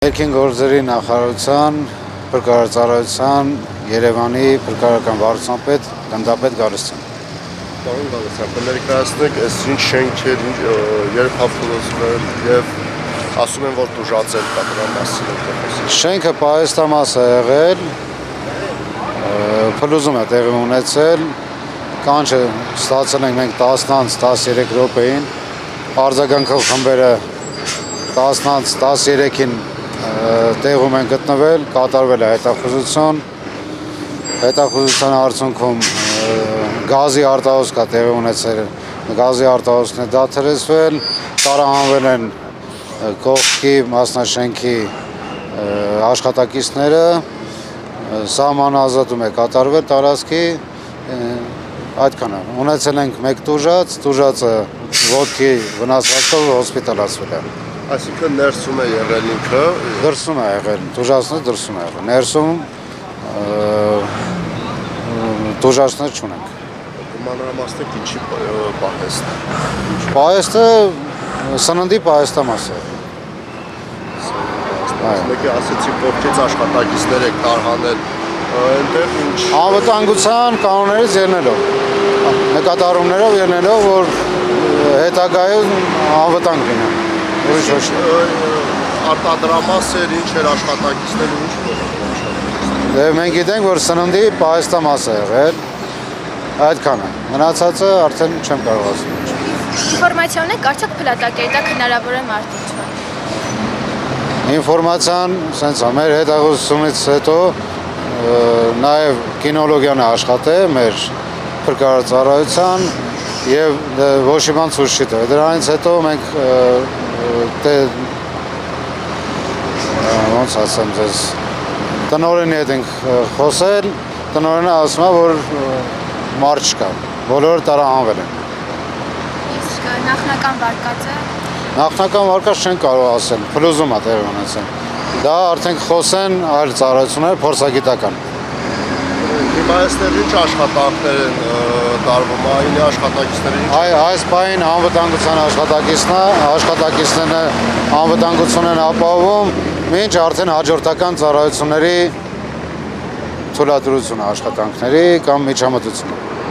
Ներքին գործերի նախարարության, փրկարարության, Երևանի փրկարարական վարչապետ գնդապետ Գալստյան։ Պարոն Գալստյան, կներկայացնեք այս ինչ շենքեր, երբ հաղորդում եւ ասում են, որ դժուժացել կա դրա մասին։ Շենքը պահեստամաս է եղել, փլուզում է տեղի ունեցել, կանչը ստացել ենք մենք 10:13 րոպեին, արձագանքող խմբերը 10:13-ին տեղում են գտնվել, կատարվել է հետախուզության արդյունքում գազի արտահոսք է տեղի ունեցել, գազի արտահոսքն է դադարեցվել, տարանվել են կողքի մասնաշենքի աշխատակիցները, սահմանազատում է կատարվել տարածքի, այդքան է, ունեցել ենք մեկ տուժածը ոտքի վնասվածքով հոսպիտալացվել է։ Այսինքն ներսում է եղել ինքը։ Դրսում է եղել, տուժածները դրսում է եղել, ներսում տուժածներ չունենք։ Մանրամասնեք ինչի պահեստ։ Պահեստը սննդի պահեստամաս է։ Մեկը ասեցի կողքից աշխատակիցներ եք տարհանել, այնտեղ ինչ։ Անվտանգության կանոններից ելնելով, նկատառումներով ելնելով, որ հետագայում անվտանգ լինեն։ Արտադրամասեր, ինչ էր աշխատակիցներ, ինչ։ Մենք գիտենք, որ սննդի պահեստամաս է եղել, այդքան է, մնացածը արդեն չեմ կարող ասել։ Ինֆորմացիա ունեք, արդյոք փլատակերտակ հնարավոր է մարդու։ Ինֆորմացիան, սենց է, մեր հետախուզությունից հետո նաև կինոլոգիան է աշխատել, մեր փրկարարության եւ ոչ մի բան ցույց չի տվել։ Դրանից հետո մենք ոնց ասեմ ձեզ, տնօրենի հետ ենք խոսել, տնօրենը ասում է, որ մարդ չկա, բոլորը տարանվել են։ Իսկ նախնական վարկածը։ Նախնական վարկած չեն կարող ասել, փլուզում է տեղի ունեցել։ Դա արդեն խոսեն այլ ծառայություններ, փորձագիտական։ Հիմա այստեղ ինչ աշխատանքներ են տարվում, այն աշխատակիցները ինչ։ Այս պահին անվտանգության աշխատակիցները անվտանգություն են ապահովում, մինչ արդեն հաջորդական ծառայությունների թույլատրությունը աշխատանքների կամ միջամտությունը։